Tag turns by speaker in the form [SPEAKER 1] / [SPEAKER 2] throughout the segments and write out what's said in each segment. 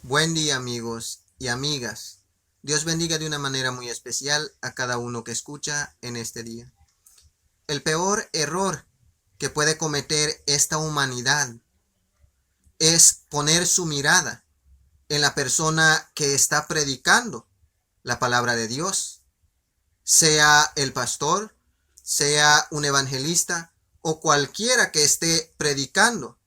[SPEAKER 1] Buen día, amigos y amigas. Dios bendiga de una manera muy especial a cada uno que escucha en este día. El peor error que puede cometer esta humanidad es poner su mirada en la persona que está predicando la palabra de Dios, sea el pastor, sea un evangelista o cualquiera que esté predicando.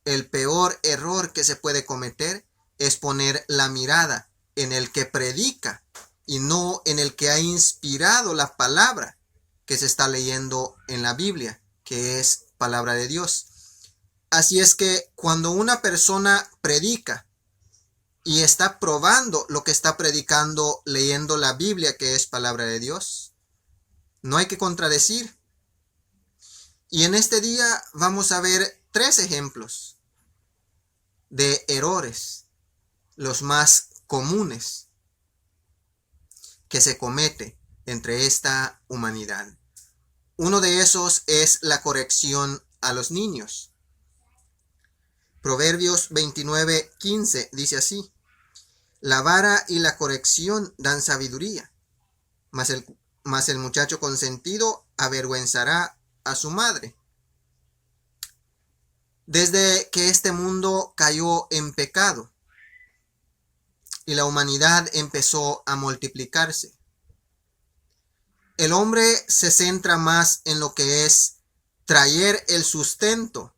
[SPEAKER 1] El peor error que se puede cometer es poner la mirada en el que predica y no en el que ha inspirado la palabra que se está leyendo en la Biblia, que es palabra de Dios. Así es que cuando una persona predica y está probando lo que está predicando leyendo la Biblia, que es palabra de Dios, no hay que contradecir. Y en este día vamos a ver 3 ejemplos de errores, los más comunes que se comete entre esta humanidad. Uno de esos es la corrección a los niños. Proverbios 29:15 dice así: la vara y la corrección dan sabiduría, mas el muchacho consentido avergüenzará a su madre. Desde que este mundo cayó en pecado y la humanidad empezó a multiplicarse, el hombre se centra más en lo que es traer el sustento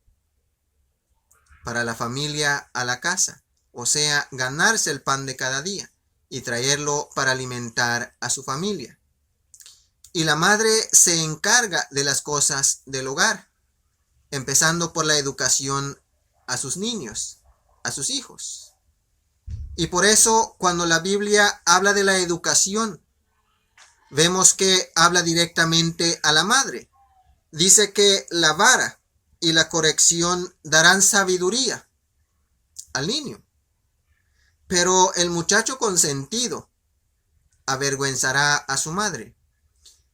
[SPEAKER 1] para la familia a la casa, o sea, ganarse el pan de cada día y traerlo para alimentar a su familia. Y la madre se encarga de las cosas del hogar, empezando por la educación a sus niños, a sus hijos. Y por eso, cuando la Biblia habla de la educación, vemos que habla directamente a la madre. Dice que la vara y la corrección darán sabiduría al niño, pero el muchacho consentido avergüenzará a su madre.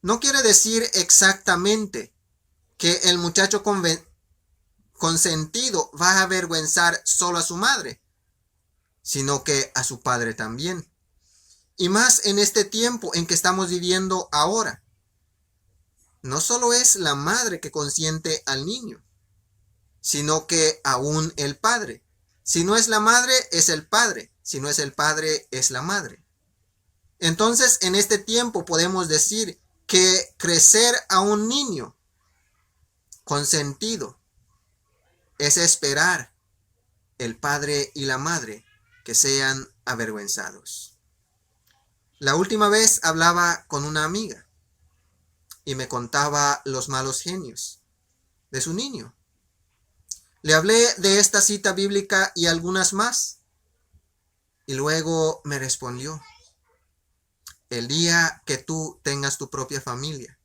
[SPEAKER 1] No quiere decir exactamente que el muchacho consentido va a avergüenzar solo a su madre, sino que a su padre también. Y más en este tiempo en que estamos viviendo ahora. No solo es la madre que consiente al niño, sino que aún el padre. Si no es la madre, es el padre. Si no es el padre, es la madre. Entonces, en este tiempo podemos decir que crecer a un niño consentido es esperar el padre y la madre que sean avergüenzados. La última vez hablaba con una amiga y me contaba los malos genios de su niño. Le hablé de esta cita bíblica y algunas más, y luego me respondió: el día que tú tengas tu propia familia,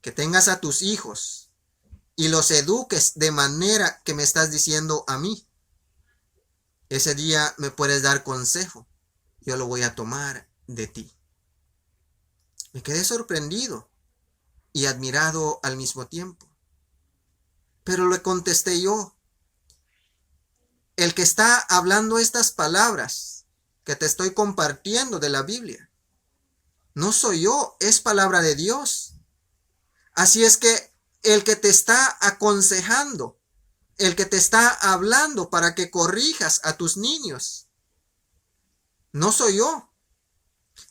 [SPEAKER 1] que tengas a tus hijos y los eduques de manera que me estás diciendo a mí, ese día me puedes dar consejo, yo lo voy a tomar de ti. Me quedé sorprendido y admirado al mismo tiempo. Pero le contesté yo: el que está hablando estas palabras que te estoy compartiendo de la Biblia, no soy yo, es palabra de Dios. Así es que el que te está aconsejando, el que te está hablando para que corrijas a tus niños, no soy yo,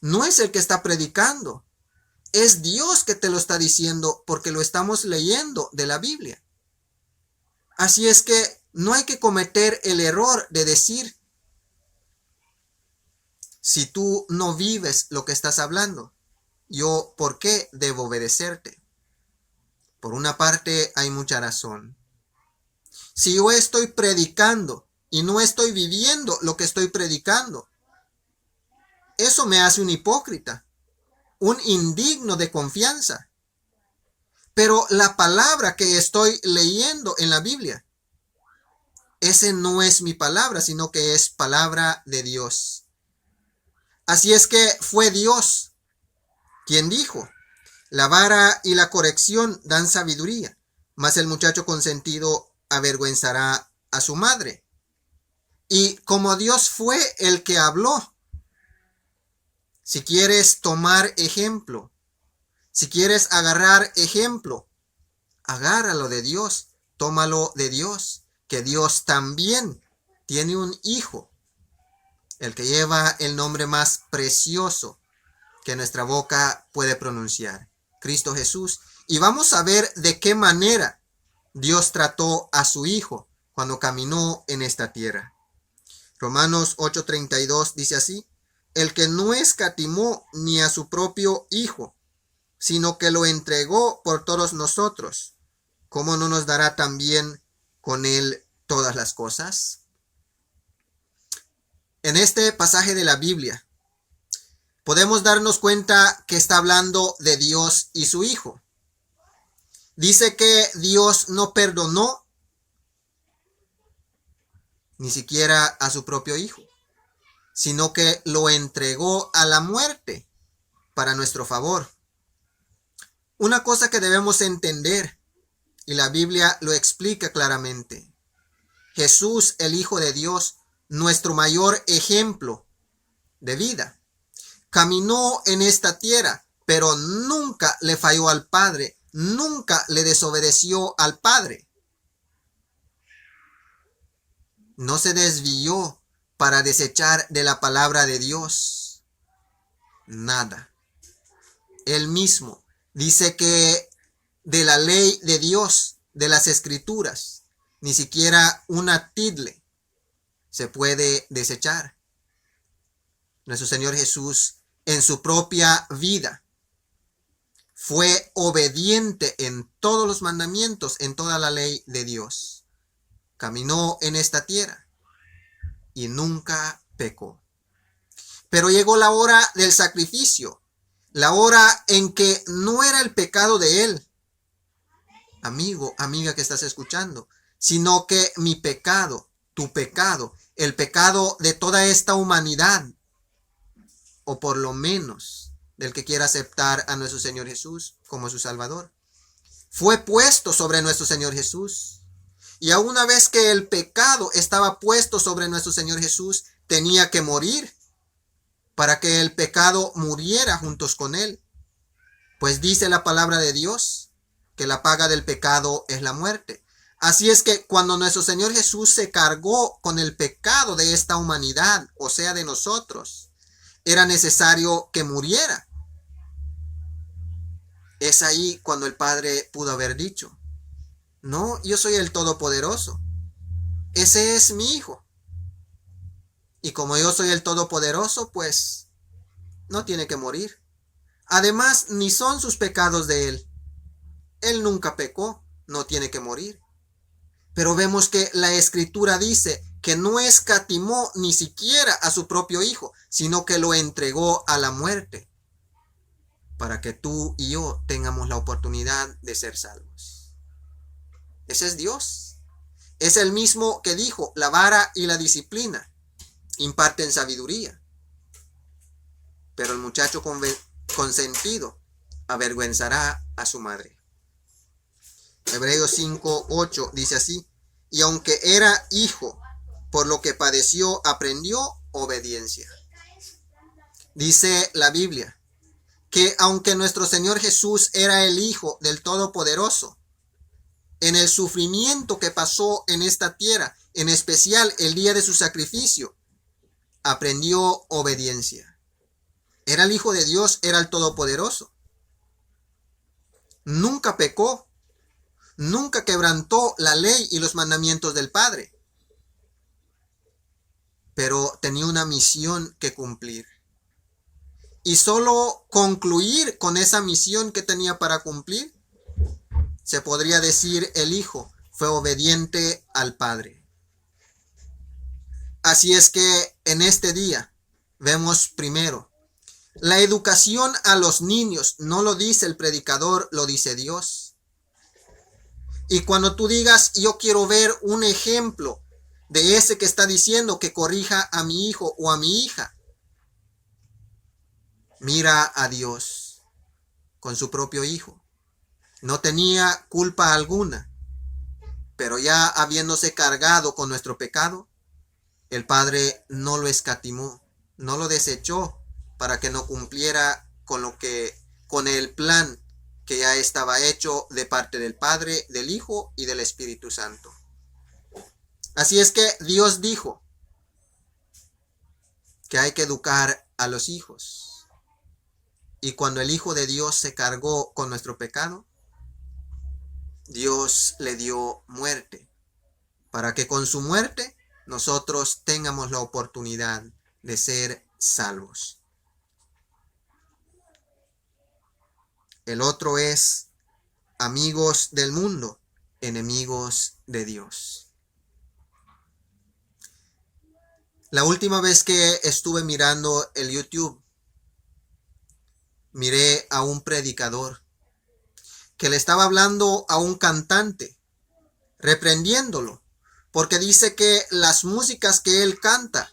[SPEAKER 1] no es el que está predicando, es Dios que te lo está diciendo porque lo estamos leyendo de la Biblia. Así es que no hay que cometer el error de decir: si tú no vives lo que estás hablando, yo, ¿por qué debo obedecerte? Por una parte, hay mucha razón. Si yo estoy predicando y no estoy viviendo lo que estoy predicando, eso me hace un hipócrita, un indigno de confianza. Pero la palabra que estoy leyendo en la Biblia, ese no es mi palabra, sino que es palabra de Dios. Así es que fue Dios quien dijo: la vara y la corrección dan sabiduría, mas el muchacho consentido avergüenzará a su madre. Y como Dios fue el que habló, si quieres tomar ejemplo, si quieres agarrar ejemplo, agárralo de Dios, tómalo de Dios, que Dios también tiene un hijo, el que lleva el nombre más precioso que nuestra boca puede pronunciar, Cristo Jesús. Y vamos a ver de qué manera Dios trató a su hijo cuando caminó en esta tierra. Romanos 8:32 dice así: el que no escatimó ni a su propio hijo, sino que lo entregó por todos nosotros, ¿cómo no nos dará también con él todas las cosas? En este pasaje de la Biblia podemos darnos cuenta que está hablando de Dios y su hijo. Dice que Dios no perdonó ni siquiera a su propio hijo, sino que lo entregó a la muerte para nuestro favor. Una cosa que debemos entender, y la Biblia lo explica claramente: Jesús, el Hijo de Dios, nuestro mayor ejemplo de vida, caminó en esta tierra, pero nunca le falló al Padre, nunca le desobedeció al Padre. No se desvió para desechar de la palabra de Dios nada. Él mismo dice que de la ley de Dios, de las escrituras, ni siquiera una tilde se puede desechar. Nuestro Señor Jesús, en su propia vida, fue obediente en todos los mandamientos, en toda la ley de Dios. Caminó en esta tierra y nunca pecó. Pero llegó la hora del sacrificio, la hora en que no era el pecado de él, amigo, amiga que estás escuchando, sino que mi pecado, tu pecado, el pecado de toda esta humanidad, o por lo menos del que quiera aceptar a nuestro Señor Jesús como su Salvador, fue puesto sobre nuestro Señor Jesús. Y a una vez que el pecado estaba puesto sobre nuestro Señor Jesús, tenía que morir para que el pecado muriera juntos con él. Pues dice la palabra de Dios que la paga del pecado es la muerte. Así es que cuando nuestro Señor Jesús se cargó con el pecado de esta humanidad, o sea, de nosotros, era necesario que muriera. Es ahí cuando el Padre pudo haber dicho: no, yo soy el Todopoderoso, ese es mi Hijo. Y como yo soy el Todopoderoso, pues no tiene que morir. Además, ni son sus pecados de él. Él nunca pecó, no tiene que morir. Pero vemos que la Escritura dice que no escatimó ni siquiera a su propio Hijo, sino que lo entregó a la muerte, para que tú y yo tengamos la oportunidad de ser salvos. Ese es Dios. Es el mismo que dijo: la vara y la disciplina imparten sabiduría, pero el muchacho consentido avergüenzará a su madre. Hebreos 5:8 dice así: y aunque era hijo, por lo que padeció, aprendió obediencia. Dice la Biblia que aunque nuestro Señor Jesús era el Hijo del Todopoderoso, en el sufrimiento que pasó en esta tierra, en especial el día de su sacrificio, aprendió obediencia. Era el Hijo de Dios, era el Todopoderoso. Nunca pecó, nunca quebrantó la ley y los mandamientos del Padre, pero tenía una misión que cumplir. Y solo concluir con esa misión que tenía para cumplir, se podría decir, el Hijo fue obediente al Padre. Así es que en este día vemos primero, la educación a los niños no lo dice el predicador, lo dice Dios. Y cuando tú digas: yo quiero ver un ejemplo de ese que está diciendo que corrija a mi hijo o a mi hija, mira a Dios con su propio Hijo. No tenía culpa alguna, pero ya habiéndose cargado con nuestro pecado, el Padre no lo escatimó, no lo desechó para que no cumpliera con el plan que ya estaba hecho de parte del Padre, del Hijo y del Espíritu Santo. Así es que Dios dijo que hay que educar a los hijos. Y cuando el Hijo de Dios se cargó con nuestro pecado, Dios le dio muerte, para que con su muerte nosotros tengamos la oportunidad de ser salvos. El otro es amigos del mundo, enemigos de Dios. La última vez que estuve mirando el YouTube, miré a un predicador que le estaba hablando a un cantante, reprendiéndolo, porque dice que las músicas que él canta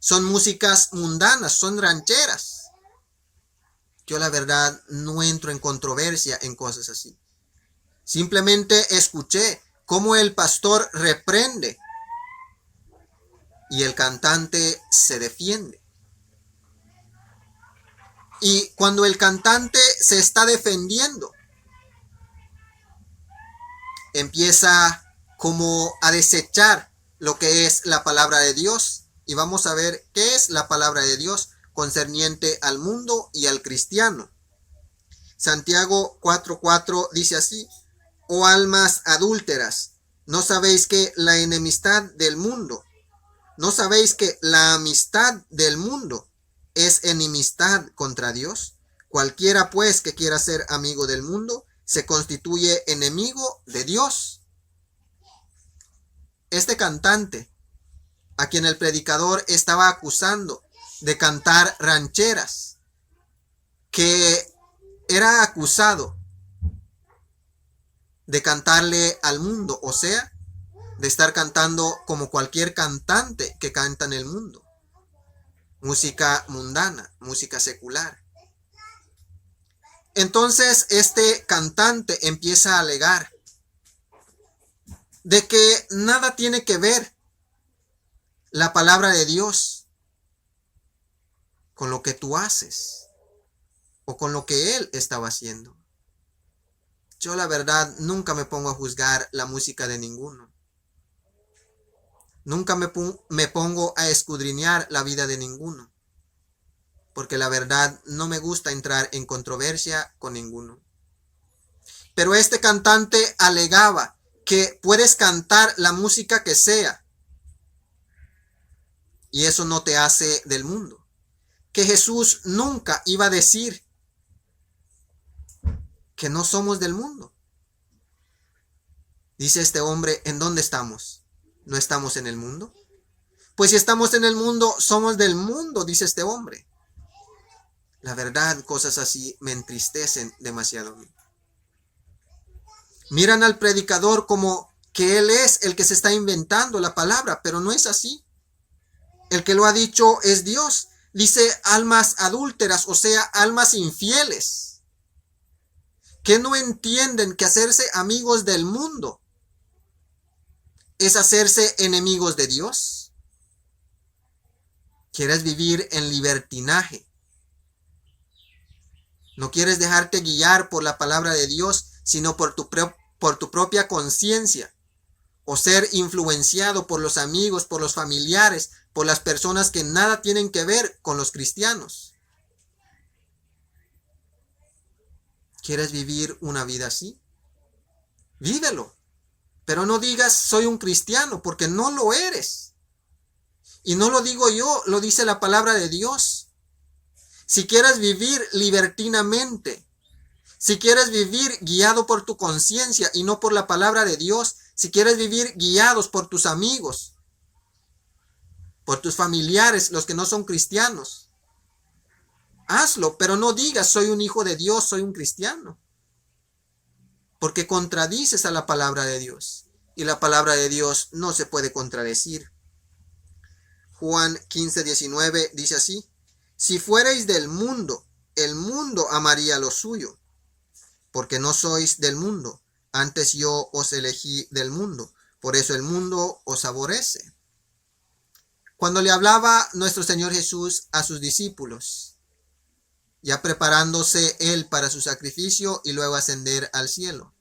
[SPEAKER 1] son músicas mundanas, son rancheras. Yo la verdad no entro en controversia en cosas así. Simplemente escuché cómo el pastor reprende y el cantante se defiende. Y cuando el cantante se está defendiendo, empieza como a desechar lo que es la palabra de Dios. Y vamos a ver qué es la palabra de Dios concerniente al mundo y al cristiano. Santiago 4:4 dice así: oh almas adúlteras, ¿no sabéis que la enemistad del mundo, no sabéis que la amistad del mundo es enemistad contra Dios? Cualquiera pues que quiera ser amigo del mundo se constituye enemigo de Dios. Este cantante, a quien el predicador estaba acusando de cantar rancheras, que era acusado de cantarle al mundo, o sea, de estar cantando como cualquier cantante que canta en el mundo, música mundana, música secular. Entonces este cantante empieza a alegar de que nada tiene que ver la palabra de Dios con lo que tú haces o con lo que él estaba haciendo. Yo la verdad nunca me pongo a juzgar la música de ninguno. Nunca me pongo a escudriñar la vida de ninguno, porque la verdad no me gusta entrar en controversia con ninguno. Pero este cantante alegaba que puedes cantar la música que sea y eso no te hace del mundo. Que Jesús nunca iba a decir que no somos del mundo. Dice este hombre, ¿en dónde estamos? ¿No estamos en el mundo? Pues si estamos en el mundo, somos del mundo, dice este hombre. La verdad, cosas así me entristecen demasiado a mí. Miran al predicador como que él es el que se está inventando la palabra, pero no es así. El que lo ha dicho es Dios. Dice almas adúlteras, o sea, almas infieles, que no entienden que hacerse amigos del mundo es hacerse enemigos de Dios. ¿Quieres vivir en libertinaje? ¿No quieres dejarte guiar por la palabra de Dios, sino por tu propia conciencia? ¿O ser influenciado por los amigos, por los familiares, por las personas que nada tienen que ver con los cristianos? ¿Quieres vivir una vida así? Vívelo. Pero no digas soy un cristiano, porque no lo eres. Y no lo digo yo, lo dice la palabra de Dios. Si quieres vivir libertinamente, si quieres vivir guiado por tu conciencia y no por la palabra de Dios, si quieres vivir guiados por tus amigos, por tus familiares, los que no son cristianos, hazlo, pero no digas soy un hijo de Dios, soy un cristiano. Porque contradices a la palabra de Dios. Y la palabra de Dios no se puede contradecir. Juan 15:19 dice así: si fuerais del mundo, el mundo amaría lo suyo. Porque no sois del mundo, antes yo os elegí del mundo. Por eso el mundo os aborrece. Cuando le hablaba nuestro Señor Jesús a sus discípulos, ya preparándose Él para su sacrificio y luego ascender al cielo,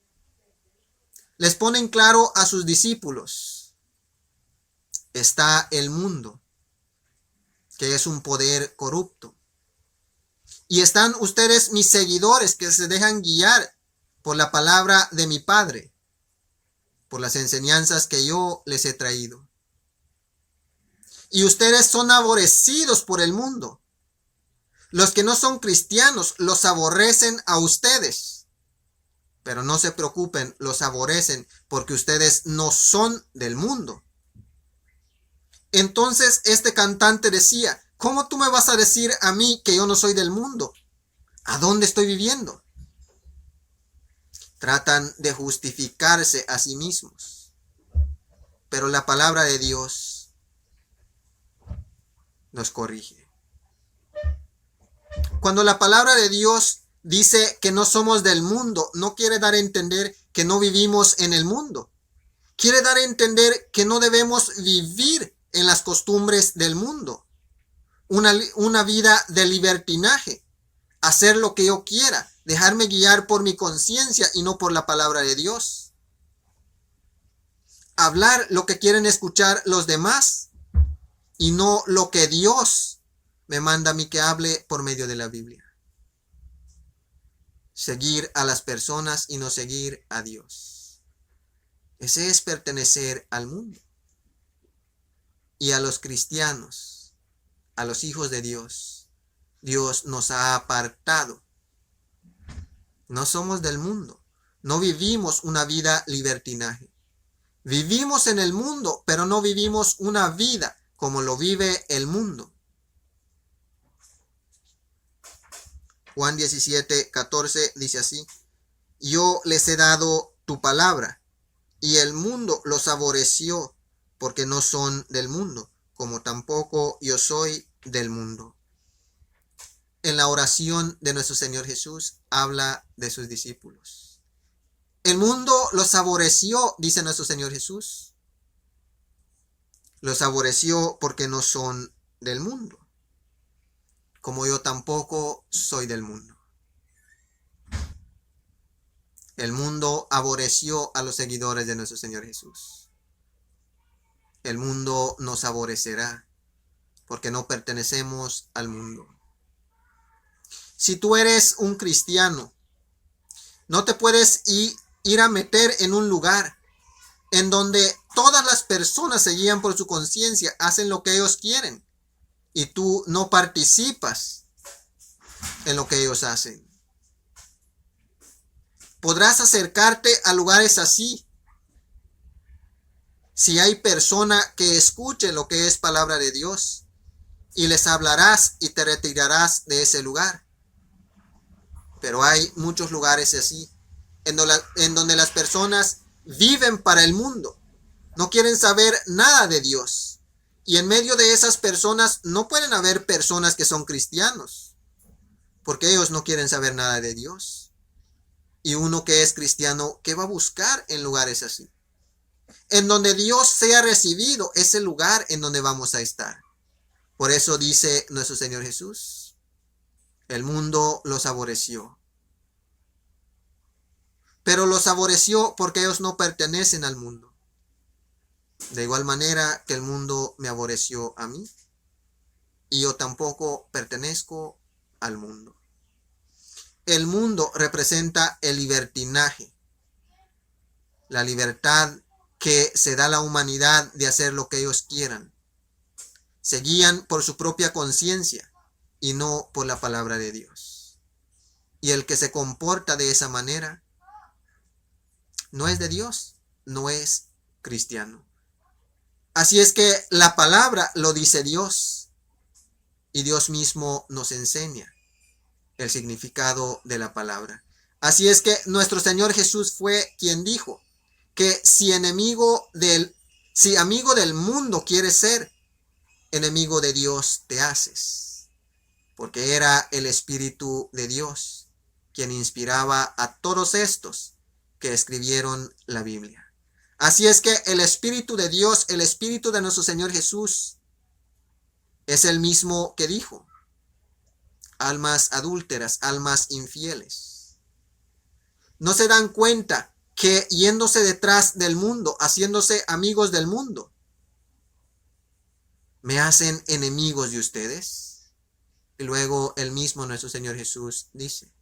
[SPEAKER 1] les pone en claro a sus discípulos: está el mundo, que es un poder corrupto, y están ustedes, mis seguidores, que se dejan guiar por la palabra de mi Padre, por las enseñanzas que yo les he traído. Y ustedes son aborrecidos por el mundo. Los que no son cristianos los aborrecen a ustedes. Pero no se preocupen, los aborrecen porque ustedes no son del mundo. Entonces este cantante decía: ¿cómo tú me vas a decir a mí que yo no soy del mundo? ¿A dónde estoy viviendo? Tratan de justificarse a sí mismos. Pero la palabra de Dios nos corrige. Cuando la palabra de Dios dice que no somos del mundo, no quiere dar a entender que no vivimos en el mundo. Quiere dar a entender que no debemos vivir en las costumbres del mundo. Una vida de libertinaje. Hacer lo que yo quiera. Dejarme guiar por mi conciencia y no por la palabra de Dios. Hablar lo que quieren escuchar los demás y no lo que Dios me manda a mí que hable por medio de la Biblia. Seguir a las personas y no seguir a Dios. Ese es pertenecer al mundo. Y a los cristianos, a los hijos de Dios, Dios nos ha apartado. No somos del mundo. No vivimos una vida libertinaje. Vivimos en el mundo, pero no vivimos una vida como lo vive el mundo. Juan 17:14 dice así: yo les he dado tu palabra, y el mundo los aborreció, porque no son del mundo, como tampoco yo soy del mundo. En la oración de nuestro Señor Jesús habla de sus discípulos. El mundo los aborreció, dice nuestro Señor Jesús. Los aborreció porque no son del mundo, como yo tampoco soy del mundo. El mundo aborreció a los seguidores de nuestro Señor Jesús. El mundo nos aborrecerá porque no pertenecemos al mundo. Si tú eres un cristiano, no te puedes ir a meter en un lugar en donde todas las personas se guían por su conciencia, hacen lo que ellos quieren, y tú no participas en lo que ellos hacen. Podrás acercarte a lugares así si hay persona que escuche lo que es palabra de Dios, y les hablarás y te retirarás de ese lugar. Pero hay muchos lugares así, en donde las personas viven para el mundo, no quieren saber nada de Dios. Y en medio de esas personas no pueden haber personas que son cristianos, porque ellos no quieren saber nada de Dios. Y uno que es cristiano, ¿qué va a buscar en lugares así? En donde Dios sea recibido, es el lugar en donde vamos a estar. Por eso dice nuestro Señor Jesús: el mundo los aborreció. Pero los aborreció porque ellos no pertenecen al mundo. De igual manera que el mundo me aborreció a mí, y yo tampoco pertenezco al mundo. El mundo representa el libertinaje, la libertad que se da a la humanidad de hacer lo que ellos quieran. Se guían por su propia conciencia y no por la palabra de Dios. Y el que se comporta de esa manera no es de Dios, no es cristiano. Así es que la palabra lo dice Dios, y Dios mismo nos enseña el significado de la palabra. Así es que nuestro Señor Jesús fue quien dijo que si amigo del mundo quieres ser, enemigo de Dios te haces. Porque era el Espíritu de Dios quien inspiraba a todos estos que escribieron la Biblia. Así es que el Espíritu de Dios, el Espíritu de nuestro Señor Jesús, Es el mismo que dijo: almas adúlteras, almas infieles. ¿No se dan cuenta que yéndose detrás del mundo, haciéndose amigos del mundo, me hacen enemigos de ustedes? Y luego el mismo nuestro Señor Jesús dice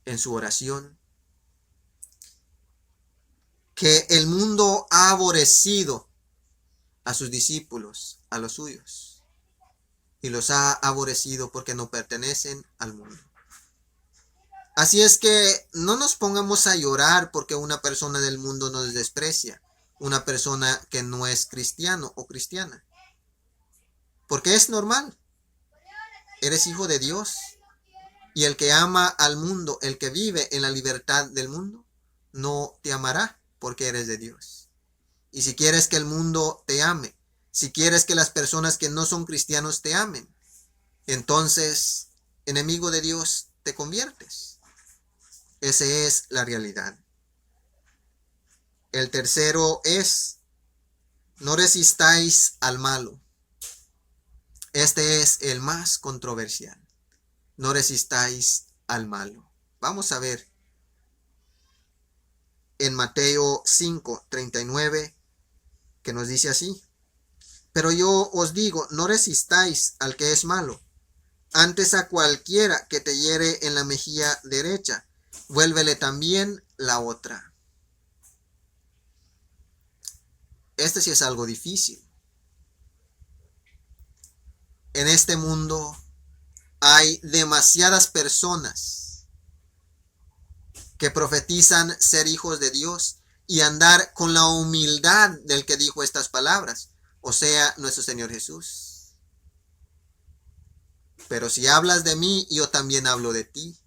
[SPEAKER 1] en su oración que el mundo ha aborrecido a sus discípulos, a los suyos, y los ha aborrecido porque no pertenecen al mundo. Así es que no nos pongamos a llorar porque una persona del mundo nos desprecia, una persona que no es cristiano o cristiana, porque es normal. Eres hijo de Dios, y el que ama al mundo, el que vive en la libertad del mundo, no te amará porque eres de Dios. Y si quieres que el mundo te ame, si quieres que las personas que no son cristianos te amen, entonces enemigo de Dios te conviertes. Esa es la realidad. El tercero es: no resistáis al malo. Este es el más controversial. No resistáis al malo. Vamos a ver en Mateo 5:39, que nos dice así: pero yo os digo, no resistáis al que es malo. Antes a cualquiera que te hiere en la mejilla derecha, vuélvele también la otra. Este sí es algo difícil. En este mundo hay demasiadas personas que profetizan ser hijos de Dios y andar con la humildad del que dijo estas palabras, o sea, nuestro Señor Jesús. Pero si hablas de mí, yo también hablo de ti.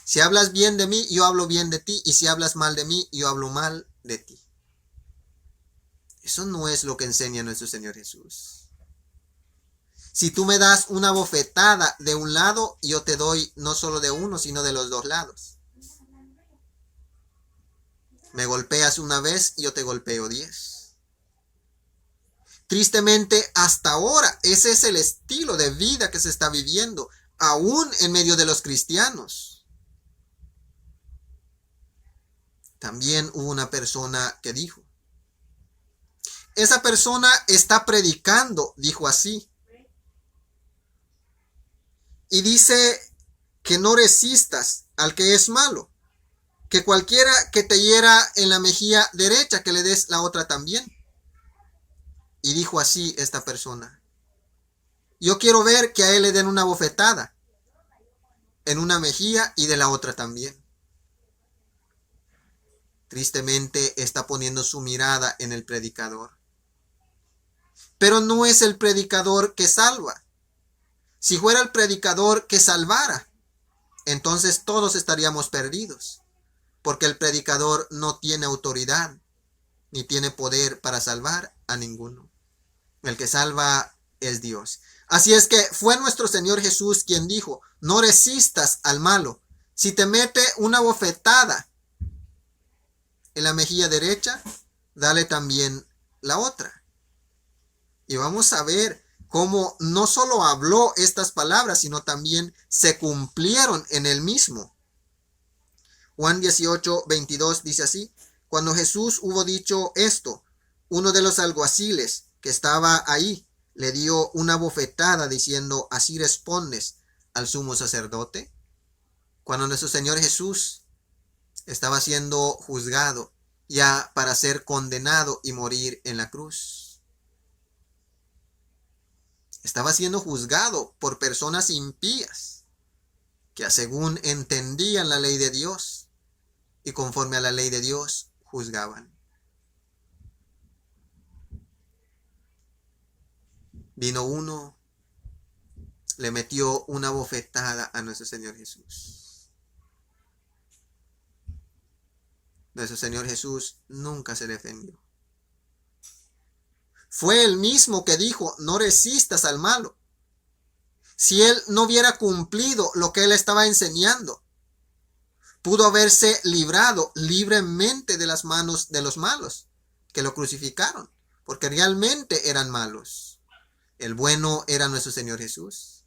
[SPEAKER 1] Si hablas bien de mí, yo hablo bien de ti. Y si hablas mal de mí, yo hablo mal de ti. Eso no es lo que enseña nuestro Señor Jesús. Si tú me das una bofetada de un lado, yo te doy no solo de uno, sino de los dos lados. Me golpeas una vez, yo te golpeo 10. Tristemente, hasta ahora, ese es el estilo de vida que se está viviendo, aún en medio de los cristianos. También hubo una persona que dijo, esa persona está predicando, dijo así, y dice que no resistas al que es malo, que cualquiera que te hiera en la mejilla derecha, que le des la otra también. Y dijo así esta persona: yo quiero ver que a él le den una bofetada en una mejilla y de la otra también. Tristemente está poniendo su mirada en el predicador. Pero no es el predicador que salva. Si fuera el predicador que salvara, entonces todos estaríamos perdidos, porque el predicador no tiene autoridad ni tiene poder para salvar a ninguno. El que salva es Dios. Así es que fue nuestro Señor Jesús quien dijo: no resistas al malo. Si te mete una bofetada en la mejilla derecha, dale también la otra. Y vamos a ver cómo no solo habló estas palabras, sino también se cumplieron en él mismo. Juan 18:22 dice así: cuando Jesús hubo dicho esto, uno de los alguaciles que estaba ahí le dio una bofetada diciendo: ¿así respondes al sumo sacerdote? Cuando nuestro Señor Jesús estaba siendo juzgado ya para ser condenado y morir en la cruz, estaba siendo juzgado por personas impías que según entendían la ley de Dios y conforme a la ley de Dios juzgaban. Vino uno, le metió una bofetada a nuestro Señor Jesús. Nuestro Señor Jesús nunca se defendió. Fue él mismo que dijo: no resistas al malo. Si él no hubiera cumplido lo que él estaba enseñando, pudo haberse librado libremente de las manos de los malos que lo crucificaron. porque realmente eran malos. El bueno era nuestro Señor Jesús.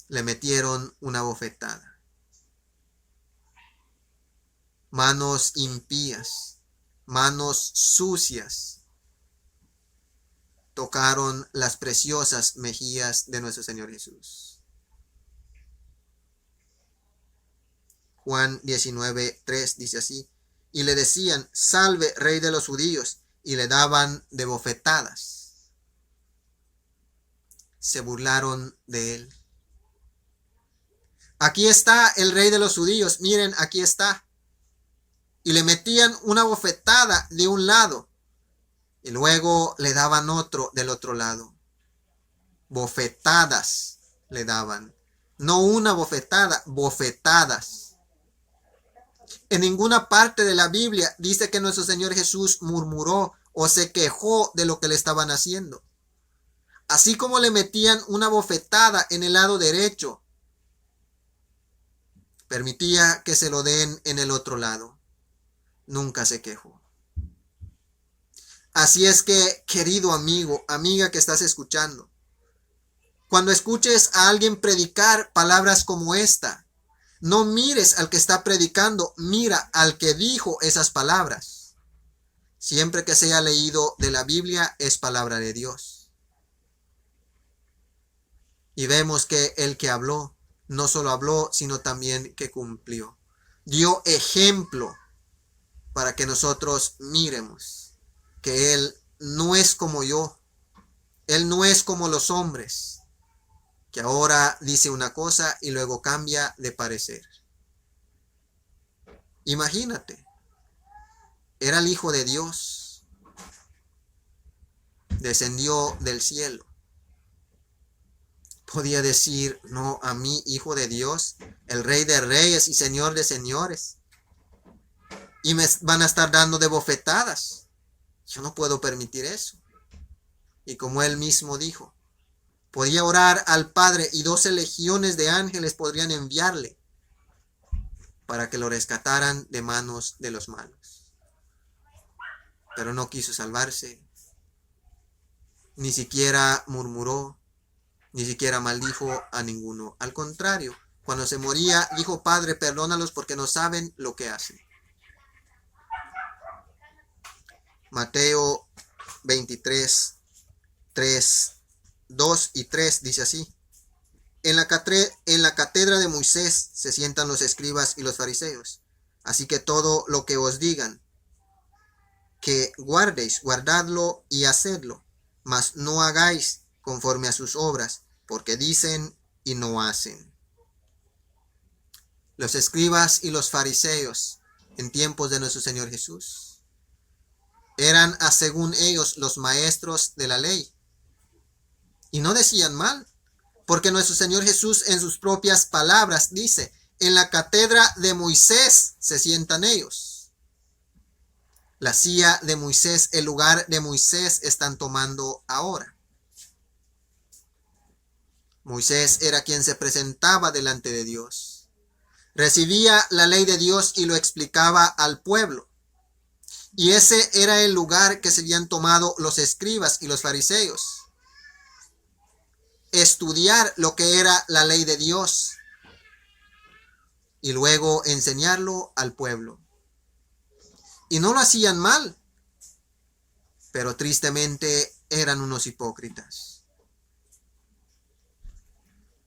[SPEAKER 1] Le metieron una bofetada. Manos impías, manos sucias, tocaron las preciosas mejillas de nuestro Señor Jesús. Juan 19:3 dice así: y le decían: salve, Rey de los judíos, y le daban de bofetadas. Se burlaron de él. Aquí está el Rey de los judíos, miren, aquí está. Y le metían una bofetada de un lado y luego le daban otro del otro lado. Bofetadas le daban. No una bofetada, bofetadas. En ninguna parte de la Biblia dice que nuestro Señor Jesús murmuró o se quejó de lo que le estaban haciendo. Así como le metían una bofetada en el lado derecho, permitía que se lo den en el otro lado. Nunca se quejó. Así es que, querido amigo, amiga que estás escuchando, cuando escuches a alguien predicar palabras como esta, no mires al que está predicando, mira al que dijo esas palabras. Siempre que sea leído de la Biblia es palabra de Dios. Y vemos que el que habló, no solo habló, sino también que cumplió. Dio ejemplo para que nosotros miremos que Él no es como yo. Él no es como los hombres, que ahora dice una cosa y luego cambia de parecer. Imagínate, era el Hijo de Dios, descendió del cielo. Podía decir: no, a mí, Hijo de Dios, el Rey de Reyes y Señor de Señores, y me van a estar dando de bofetadas. Yo no puedo permitir eso. Y como él mismo dijo, podía orar al Padre y 12 legiones de ángeles podrían enviarle para que lo rescataran de manos de los malos. Pero no quiso salvarse, ni siquiera murmuró, ni siquiera maldijo a ninguno. Al contrario, cuando se moría, dijo: Padre, perdónalos porque no saben lo que hacen. Mateo 23, 3, 2 y 3 dice así: en la cátedra de Moisés se sientan los escribas y los fariseos. Así que todo lo que os digan que guardéis, guardadlo y hacedlo, mas no hagáis conforme a sus obras, porque dicen y no hacen. Los escribas y los fariseos en tiempos de nuestro Señor Jesús eran, según ellos, los maestros de la ley. Y no decían mal, porque nuestro Señor Jesús en sus propias palabras dice: en la cátedra de Moisés se sientan ellos. La silla de Moisés, el lugar de Moisés están tomando ahora. Moisés era quien se presentaba delante de Dios. Recibía la ley de Dios y lo explicaba al pueblo. Y ese era el lugar que se habían tomado los escribas y los fariseos. Estudiar lo que era la ley de Dios y luego enseñarlo al pueblo. Y no lo hacían mal, pero tristemente eran unos hipócritas.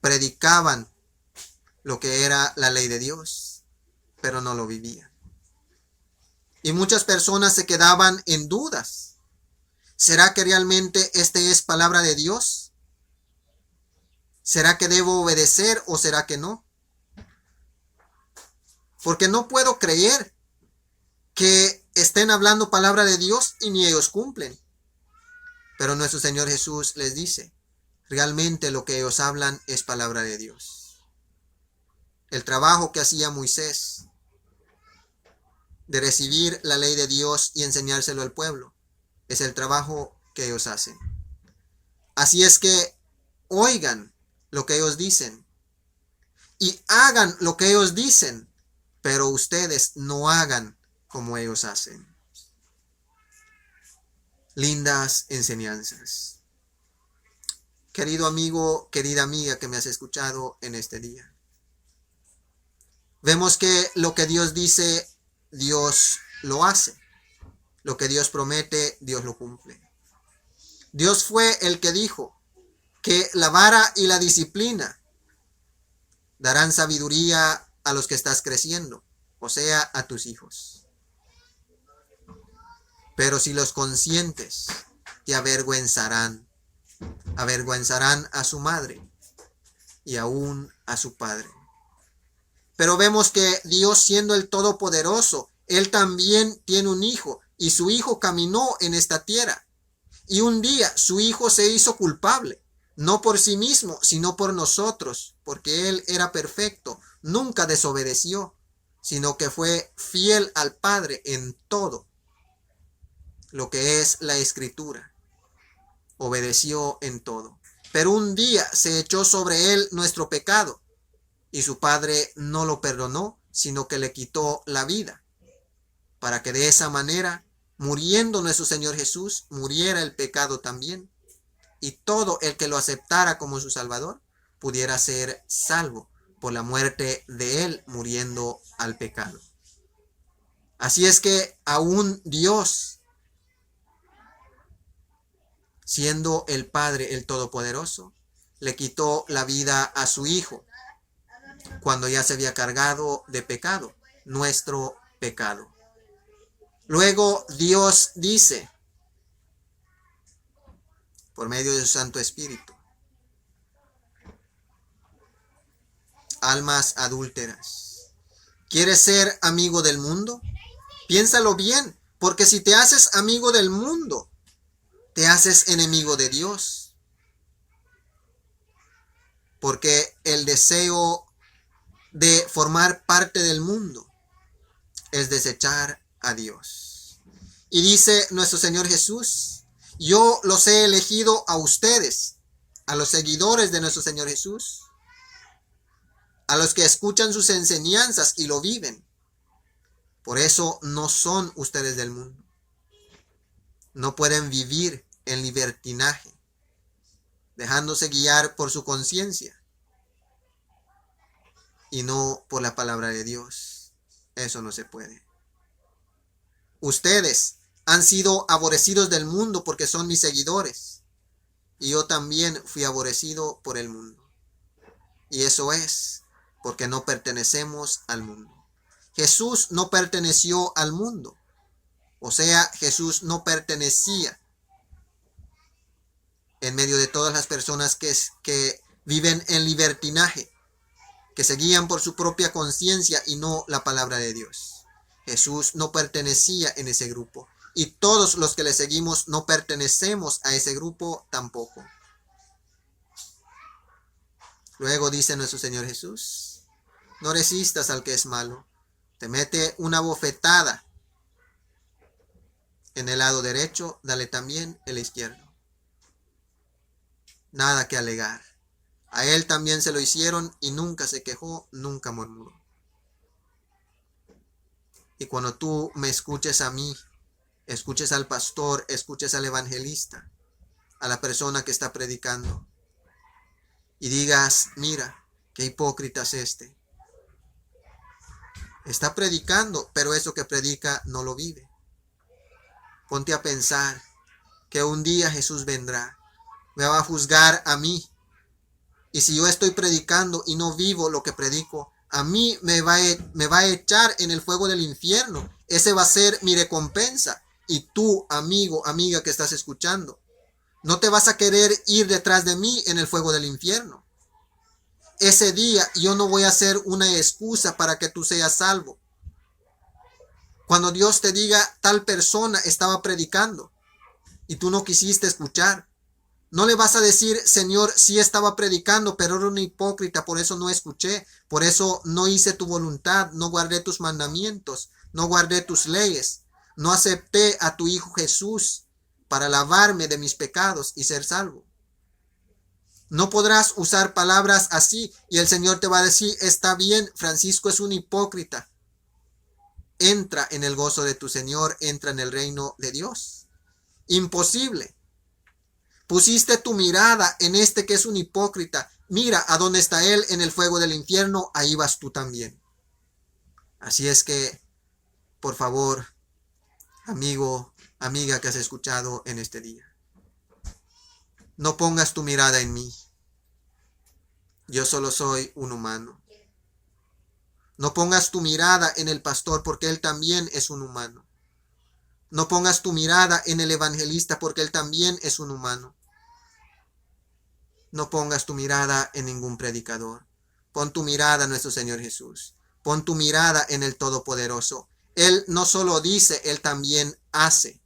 [SPEAKER 1] Predicaban lo que era la ley de Dios, pero no lo vivían. Y muchas personas se quedaban en dudas. ¿Será que realmente este es palabra de Dios? ¿Será que debo obedecer o será que no? Porque no puedo creer que estén hablando palabra de Dios y ni ellos cumplen. Pero nuestro Señor Jesús les dice: realmente lo que ellos hablan es palabra de Dios. El trabajo que hacía Moisés de recibir la ley de Dios y enseñárselo al pueblo es el trabajo que ellos hacen. Así es que oigan lo que ellos dicen y hagan lo que ellos dicen, pero ustedes no hagan como ellos hacen. Lindas enseñanzas. Querido amigo, querida amiga que me has escuchado en este día. Vemos que lo que Dios dice, Dios lo hace. Lo que Dios promete, Dios lo cumple. Dios fue el que dijo que la vara y la disciplina darán sabiduría a los que estás creciendo, o sea, a tus hijos. Pero si los consientes, te avergüenzarán a su madre y aún a su padre. Pero vemos que Dios, siendo el Todopoderoso, Él también tiene un hijo, y su hijo caminó en esta tierra. Y un día su hijo se hizo culpable, no por sí mismo, sino por nosotros, porque Él era perfecto, nunca desobedeció, sino que fue fiel al Padre en todo lo que es la Escritura. Obedeció en todo. Pero un día se echó sobre Él nuestro pecado, y su Padre no lo perdonó, sino que le quitó la vida, para que de esa manera, muriendo nuestro Señor Jesús, muriera el pecado también, y todo el que lo aceptara como su Salvador pudiera ser salvo por la muerte de Él, muriendo al pecado. Así es que aún Dios, siendo el Padre el Todopoderoso, le quitó la vida a su Hijo, cuando ya se había cargado de pecado, nuestro pecado. Luego Dios dice, por medio de su Santo Espíritu: almas adúlteras, ¿quieres ser amigo del mundo? Piénsalo bien, porque si te haces amigo del mundo, te haces enemigo de Dios. Porque el deseo de formar parte del mundo es desechar a Dios. Y dice nuestro Señor Jesús: yo los he elegido a ustedes, a los seguidores de nuestro Señor Jesús, a los que escuchan sus enseñanzas y lo viven. Por eso no son ustedes del mundo. No pueden vivir en libertinaje, dejándose guiar por su conciencia y no por la palabra de Dios. Eso no se puede. Ustedes han sido aborrecidos del mundo porque son mis seguidores, y yo también fui aborrecido por el mundo. Y eso es porque no pertenecemos al mundo. Jesús no perteneció al mundo. O sea, Jesús no pertenecía en medio de todas las personas que viven en libertinaje, que se guían por su propia conciencia y no la palabra de Dios. Jesús no pertenecía en ese grupo, y todos los que le seguimos no pertenecemos a ese grupo tampoco. Luego dice nuestro Señor Jesús: no resistas al que es malo. Te mete una bofetada en el lado derecho, dale también el izquierdo. Nada que alegar. A él también se lo hicieron y nunca se quejó, nunca murmuró. Y cuando tú me escuches a mí, escuches al pastor, escuches al evangelista, a la persona que está predicando, y digas: mira, qué hipócrita es este. Está predicando, pero eso que predica no lo vive. Ponte a pensar que un día Jesús vendrá, me va a juzgar a mí. Y si yo estoy predicando y no vivo lo que predico, a mí me va a echar en el fuego del infierno. Ese va a ser mi recompensa. Y tú, amigo, amiga que estás escuchando, no te vas a querer ir detrás de mí en el fuego del infierno. Ese día yo no voy a ser una excusa para que tú seas salvo. Cuando Dios te diga: tal persona estaba predicando y tú no quisiste escuchar, no le vas a decir: Señor, sí estaba predicando, pero era un hipócrita, por eso no escuché, por eso no hice tu voluntad, no guardé tus mandamientos, no guardé tus leyes, no acepté a tu Hijo Jesús para lavarme de mis pecados y ser salvo. No podrás usar palabras así y el Señor te va a decir: está bien, Francisco es un hipócrita, entra en el gozo de tu Señor, entra en el reino de Dios. Imposible. Pusiste tu mirada en este que es un hipócrita. Mira a dónde está él, en el fuego del infierno, ahí vas tú también. Así es que, por favor, amigo, amiga que has escuchado en este día, no pongas tu mirada en mí. Yo solo soy un humano. No pongas tu mirada en el pastor porque él también es un humano. No pongas tu mirada en el evangelista porque él también es un humano. No pongas tu mirada en ningún predicador. Pon tu mirada en nuestro Señor Jesús. Pon tu mirada en el Todopoderoso. Él no solo dice, Él también hace.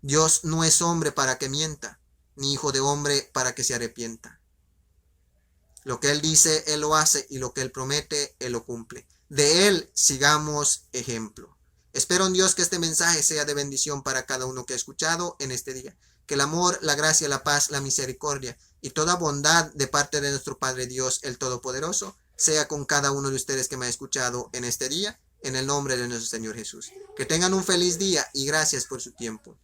[SPEAKER 1] Dios no es hombre para que mienta, ni hijo de hombre para que se arrepienta. Lo que Él dice, Él lo hace, y lo que Él promete, Él lo cumple. De Él sigamos ejemplo. Espero en Dios que este mensaje sea de bendición para cada uno que ha escuchado en este día. Que el amor, la gracia, la paz, la misericordia y toda bondad de parte de nuestro Padre Dios, el Todopoderoso, sea con cada uno de ustedes que me ha escuchado en este día, en el nombre de nuestro Señor Jesús. Que tengan un feliz día y gracias por su tiempo.